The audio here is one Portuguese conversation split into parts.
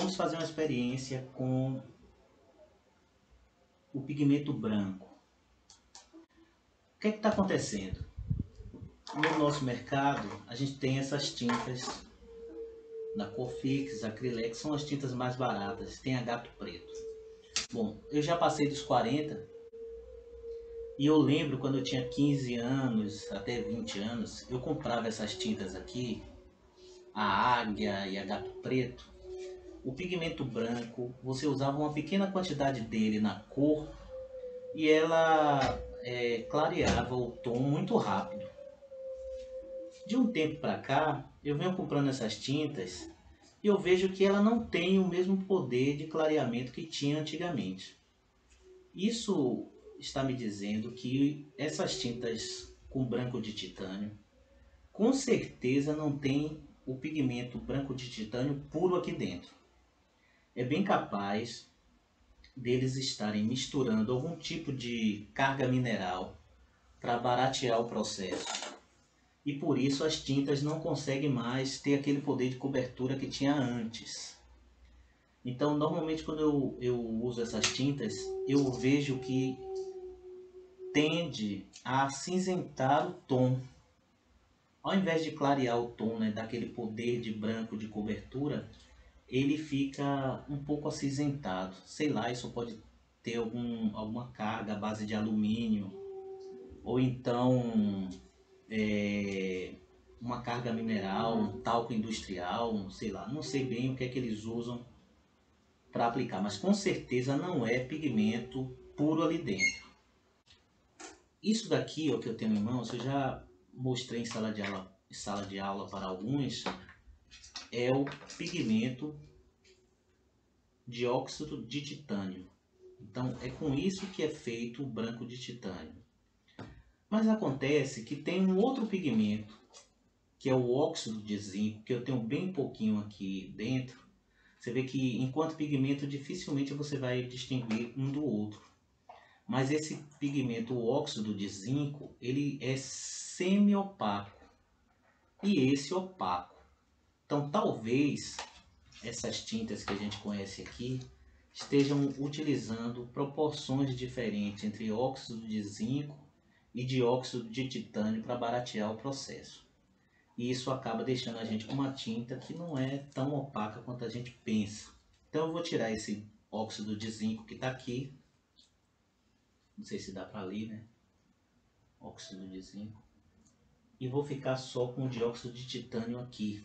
vamos fazer uma experiência com o pigmento branco. O que é que está acontecendo? No nosso mercado, a gente tem essas tintas da Cofix, Acrylex, são as tintas mais baratas, tem a Gato Preto. Bom, eu já passei dos 40 e eu lembro quando eu tinha 15 anos, até 20 anos, eu comprava essas tintas aqui, a Águia e a Gato Preto. O pigmento branco, você usava uma pequena quantidade dele na cor e ela clareava o tom muito rápido. De um tempo para cá, eu venho comprando essas tintas e eu vejo que ela não tem o mesmo poder de clareamento que tinha antigamente. Isso está me dizendo que essas tintas com branco de titânio, com certeza não tem o pigmento branco de titânio puro aqui dentro. É bem capaz deles estarem misturando algum tipo de carga mineral para baratear o processo. E por isso as tintas não conseguem mais ter aquele poder de cobertura que tinha antes. Então, normalmente quando eu uso essas tintas, eu vejo que tende a acinzentar o tom. Ao invés de clarear o tom, né, daquele poder de branco de cobertura, ele fica um pouco acinzentado. Sei lá, isso pode ter alguma carga à base de alumínio, ou então uma carga mineral, um talco industrial, sei lá, não sei bem o que é que eles usam para aplicar, mas com certeza não é pigmento puro ali dentro. Isso daqui, ó, que eu tenho em mãos, eu já mostrei em sala de aula para alguns, é o pigmento dióxido de titânio. Então é com isso que é feito o branco de titânio. Mas acontece que tem um outro pigmento, que é o óxido de zinco, que eu tenho bem pouquinho aqui dentro. Você vê que enquanto pigmento dificilmente você vai distinguir um do outro. Mas esse pigmento, o óxido de zinco, ele é semi-opaco e esse opaco. Então talvez essas tintas que a gente conhece aqui estejam utilizando proporções diferentes entre óxido de zinco e dióxido de titânio para baratear o processo. E isso acaba deixando a gente com uma tinta que não é tão opaca quanto a gente pensa. Então eu vou tirar esse óxido de zinco que está aqui. Não sei se dá para ler, né? Óxido de zinco. E vou ficar só com o dióxido de titânio aqui.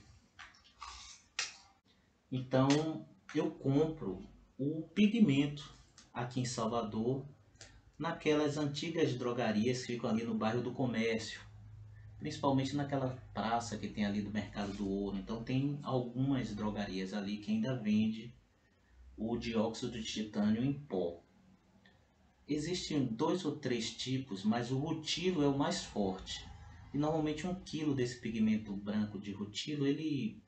Então eu compro o pigmento aqui em Salvador, naquelas antigas drogarias que ficam ali no bairro do Comércio, principalmente naquela praça que tem ali do Mercado do Ouro. Então tem algumas drogarias ali que ainda vende o dióxido de titânio em pó. Existem 2 ou 3 tipos, mas o rutilo é o mais forte. E normalmente 1 quilo desse pigmento branco de rutilo, ele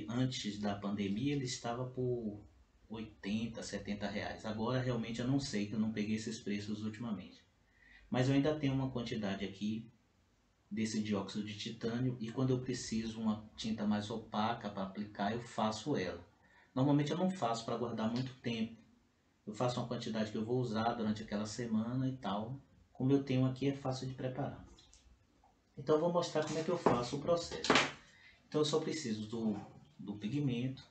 antes da pandemia ele estava por 80, 70 reais. Agora realmente eu não sei, que eu não peguei esses preços ultimamente. Mas eu ainda tenho uma quantidade aqui desse dióxido de titânio e quando eu preciso uma tinta mais opaca para aplicar, eu faço ela. Normalmente eu não faço para guardar muito tempo. Eu faço uma quantidade que eu vou usar durante aquela semana e tal. Como eu tenho aqui, é fácil de preparar. Então eu vou mostrar como é que eu faço o processo. Então eu só preciso do pigmento,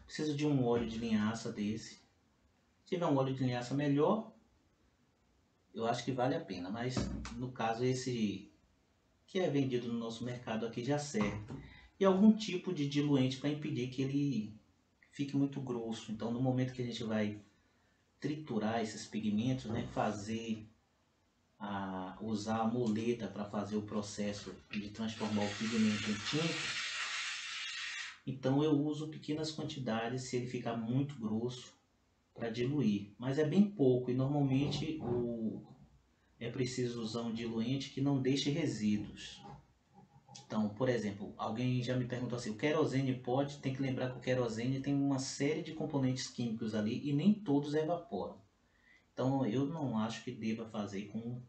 preciso de um óleo de linhaça desse. Se tiver um óleo de linhaça melhor, eu acho que vale a pena, mas no caso esse que é vendido no nosso mercado aqui já serve. E algum tipo de diluente para impedir que ele fique muito grosso. Então no momento que a gente vai triturar esses pigmentos, né, usar a moleta para fazer o processo de transformar o pigmento em tinta, então eu uso pequenas quantidades se ele ficar muito grosso para diluir, mas é bem pouco e normalmente é preciso usar um diluente que não deixe resíduos. Então, por exemplo, alguém já me perguntou assim, o querosene pode? Tem que lembrar que o querosene tem uma série de componentes químicos ali e nem todos evaporam. Então eu não acho que deva fazer com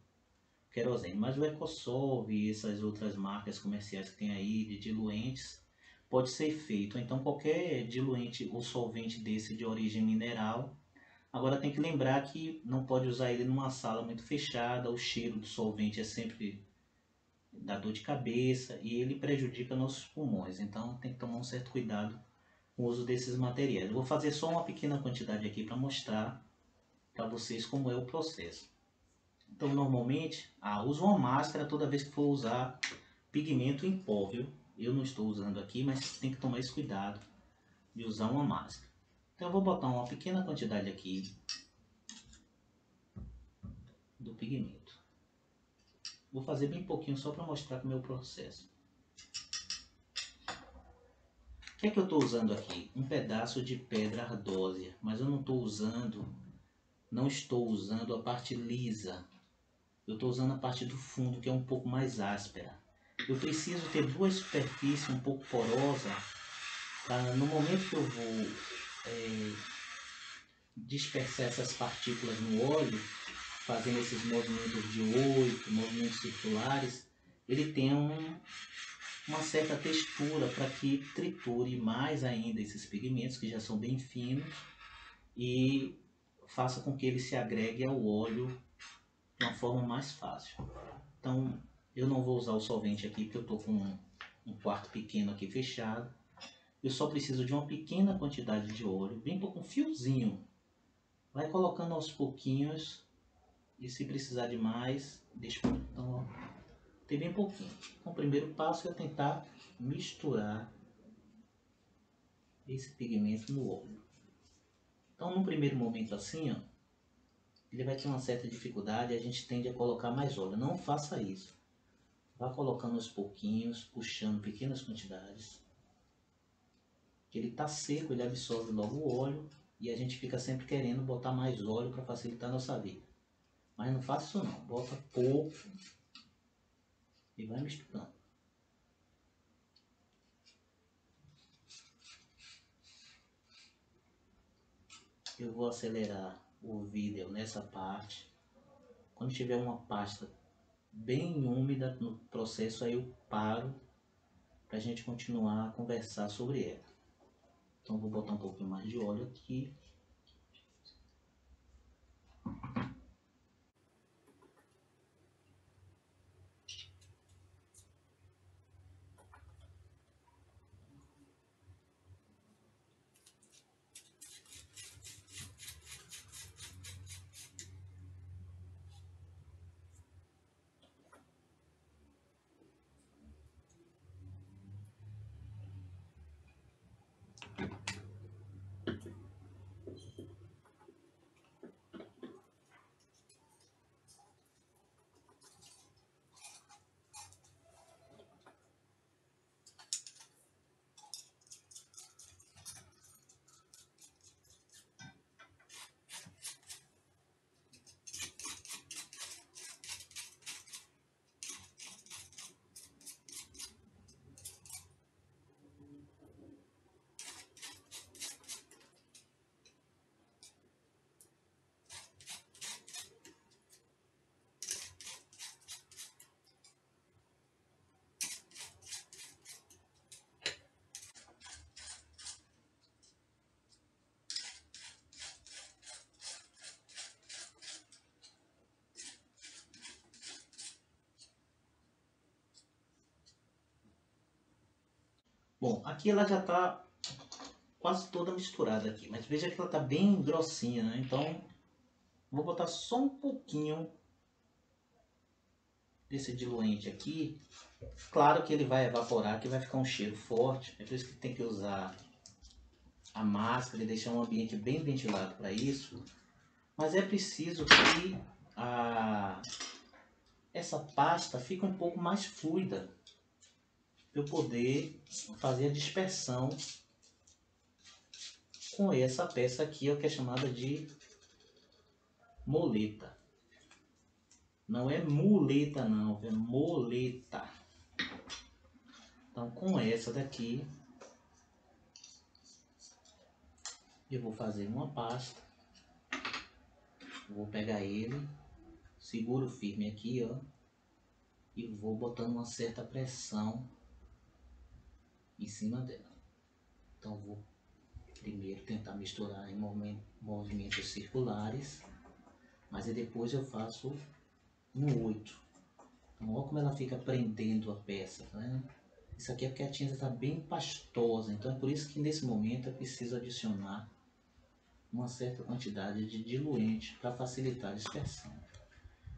querosene, mas o Ecosolve e essas outras marcas comerciais que tem aí de diluentes pode ser feito. Então qualquer diluente ou solvente desse de origem mineral. Agora tem que lembrar que não pode usar ele numa sala muito fechada, o cheiro do solvente é sempre dá dor de cabeça e ele prejudica nossos pulmões. Então tem que tomar um certo cuidado com o uso desses materiais. Eu vou fazer só uma pequena quantidade aqui para mostrar para vocês como é o processo. Então normalmente uso uma máscara toda vez que for usar pigmento em pó, viu? Eu não estou usando aqui, mas tem que tomar esse cuidado de usar uma máscara. Então eu vou botar uma pequena quantidade aqui do pigmento. Vou fazer bem pouquinho só para mostrar como é o processo. O que é que eu estou usando aqui? Um pedaço de pedra ardósia, mas eu não estou usando a parte lisa. Eu estou usando a parte do fundo, que é um pouco mais áspera. Eu preciso ter duas superfícies um pouco porosas, para no momento que eu vou dispersar essas partículas no óleo, fazendo esses movimentos de 8, movimentos circulares, ele tem uma certa textura para que triture mais ainda esses pigmentos que já são bem finos e faça com que ele se agregue ao óleo de uma forma mais fácil. Então eu não vou usar o solvente aqui porque eu estou com um quarto pequeno aqui fechado. Eu só preciso de uma pequena quantidade de óleo, bem pouco, um fiozinho. Vai colocando aos pouquinhos e se precisar de mais, deixa eu... Então, tem bem pouquinho. Então, o primeiro passo é tentar misturar esse pigmento no óleo. Então, no primeiro momento assim, ó, ele vai ter uma certa dificuldade e a gente tende a colocar mais óleo. Não faça isso. Vá colocando aos pouquinhos, puxando pequenas quantidades. Ele está seco, ele absorve logo o óleo e a gente fica sempre querendo botar mais óleo para facilitar a nossa vida. Mas não faça isso não. Bota pouco e vai misturando. Eu vou acelerar o vídeo nessa parte. Quando tiver uma pasta bem úmida no processo, aí eu paro para a gente continuar a conversar sobre ela. Então vou botar um pouquinho mais de óleo aqui. Bom, aqui ela já está quase toda misturada aqui, mas veja que ela está bem grossinha, né? Então vou botar só um pouquinho desse diluente aqui. Claro que ele vai evaporar, que vai ficar um cheiro forte, é por isso que tem que usar a máscara e deixar um ambiente bem ventilado para isso. Mas é preciso que essa pasta fique um pouco mais fluida para eu poder fazer a dispersão com essa peça aqui, que é chamada de moleta. Não é muleta não, é moleta. Então com essa daqui eu vou fazer uma pasta. Vou pegar ele, seguro firme aqui, ó, e vou botando uma certa pressão em cima dela. Então vou primeiro tentar misturar em movimentos circulares, mas aí depois eu faço no 8. Então olha como ela fica prendendo a peça, tá vendo? Isso aqui é porque a tinta está bem pastosa, então é por isso que nesse momento é preciso adicionar uma certa quantidade de diluente para facilitar a dispersão.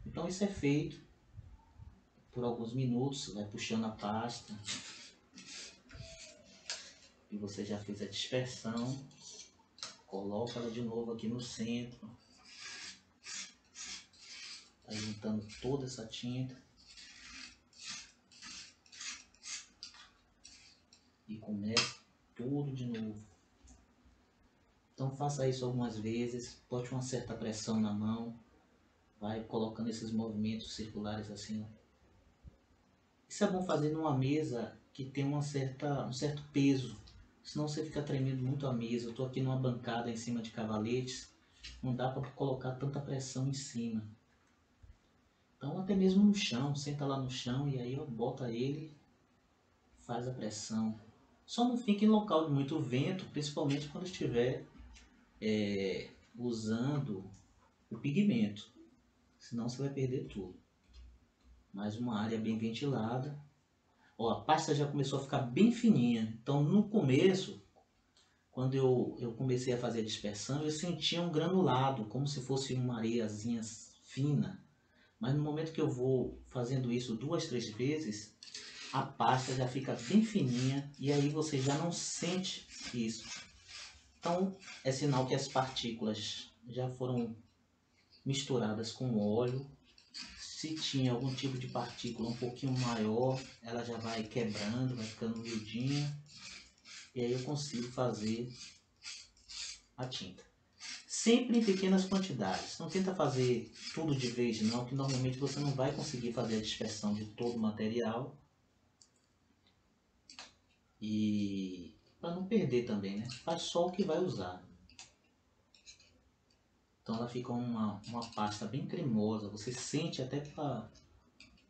Então isso é feito por alguns minutos, você vai puxando a pasta e você já fez a dispersão, coloca ela de novo aqui no centro, tá juntando toda essa tinta e começa tudo de novo. Então faça isso algumas vezes, bote uma certa pressão na mão, vai colocando esses movimentos circulares assim. Isso é bom fazer numa mesa que tem um certo peso, senão você fica tremendo muito a mesa. Eu estou aqui numa bancada em cima de cavaletes, não dá para colocar tanta pressão em cima. Então até mesmo no chão, senta lá no chão e aí bota ele, faz a pressão. Só não fique em local de muito vento, principalmente quando estiver usando o pigmento, senão você vai perder tudo. Mais uma área bem ventilada. Ó, a pasta já começou a ficar bem fininha, então no começo, quando eu comecei a fazer a dispersão, eu sentia um granulado, como se fosse uma areiazinha fina. Mas no momento que eu vou fazendo isso 2, 3 vezes, a pasta já fica bem fininha e aí você já não sente isso. Então é sinal que as partículas já foram misturadas com óleo. Se tinha algum tipo de partícula um pouquinho maior, ela já vai quebrando, vai ficando miudinha. E aí eu consigo fazer a tinta. Sempre em pequenas quantidades. Não tenta fazer tudo de vez não, que normalmente você não vai conseguir fazer a dispersão de todo o material. E para não perder também, né? Faz só o que vai usar. Então ela fica uma pasta bem cremosa. Você sente até na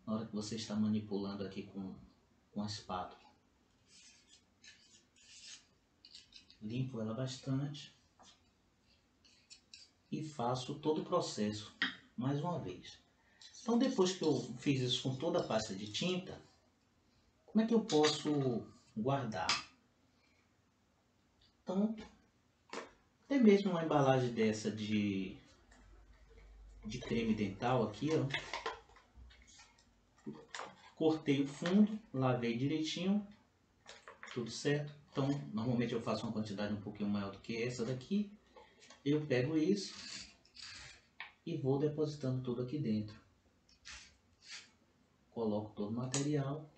hora que você está manipulando aqui com a espátula. Limpo ela bastante e faço todo o processo mais uma vez. Então depois que eu fiz isso com toda a pasta de tinta, como é que eu posso guardar? Então, até mesmo uma embalagem dessa de creme dental aqui, ó. Cortei o fundo, lavei direitinho, tudo certo. Então, normalmente eu faço uma quantidade um pouquinho maior do que essa daqui. Eu pego isso e vou depositando tudo aqui dentro. Coloco todo o material,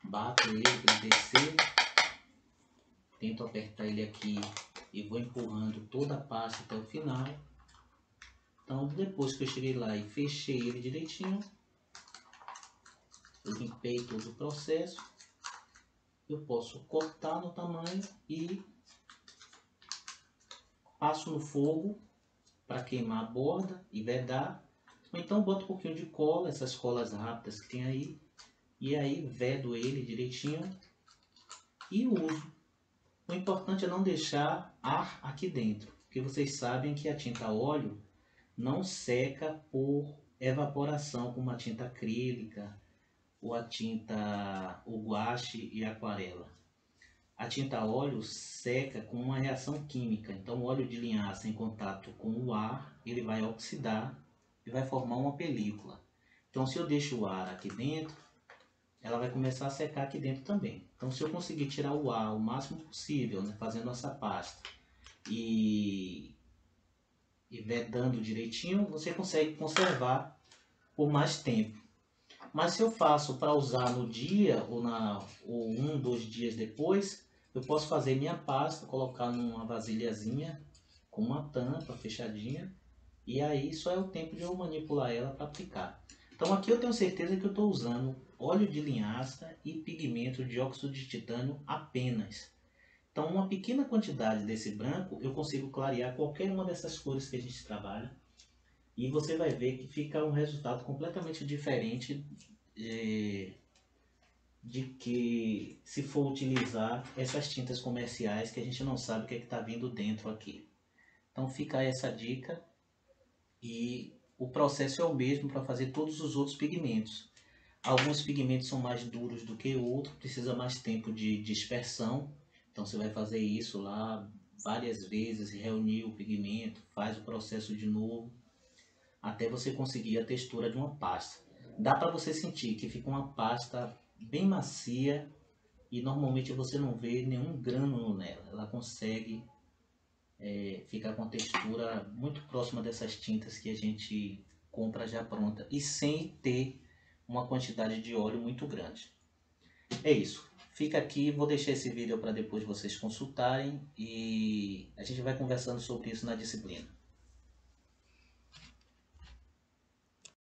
bato ele para ele descer, tento apertar ele aqui e vou empurrando toda a pasta até o final. Então depois que eu cheguei lá e fechei ele direitinho, eu limpei todo o processo, eu posso cortar no tamanho e passo no fogo para queimar a borda e vedar. Ou então boto um pouquinho de cola, essas colas rápidas que tem aí, e aí vedo ele direitinho e uso. O importante é não deixar ar aqui dentro, porque vocês sabem que a tinta óleo não seca por evaporação como a tinta acrílica ou a tinta guache e aquarela. A tinta óleo seca com uma reação química, então o óleo de linhaça em contato com o ar, ele vai oxidar e vai formar uma película. Então se eu deixo o ar aqui dentro, ela vai começar a secar aqui dentro também. Então se eu conseguir tirar o ar o máximo possível, né, fazendo essa pasta e vedando direitinho, você consegue conservar por mais tempo. Mas se eu faço para usar no dia ou 1, 2 dias depois, eu posso fazer minha pasta, colocar numa vasilhazinha com uma tampa fechadinha e aí só é o tempo de eu manipular ela para aplicar. Então aqui eu tenho certeza que eu estou usando óleo de linhaça e pigmento de óxido de titânio apenas. Então uma pequena quantidade desse branco eu consigo clarear qualquer uma dessas cores que a gente trabalha e você vai ver que fica um resultado completamente diferente de que se for utilizar essas tintas comerciais que a gente não sabe o que é que está vindo dentro aqui. Então fica essa dica, e o processo é o mesmo para fazer todos os outros pigmentos. Alguns pigmentos são mais duros do que outros, precisa mais tempo de dispersão, então você vai fazer isso lá várias vezes, reunir o pigmento, faz o processo de novo, até você conseguir a textura de uma pasta. Dá para você sentir que fica uma pasta bem macia e normalmente você não vê nenhum grânulo nela. Ela consegue ficar com a textura muito próxima dessas tintas que a gente compra já pronta e sem ter uma quantidade de óleo muito grande. É isso. Fica aqui, vou deixar esse vídeo para depois vocês consultarem e a gente vai conversando sobre isso na disciplina.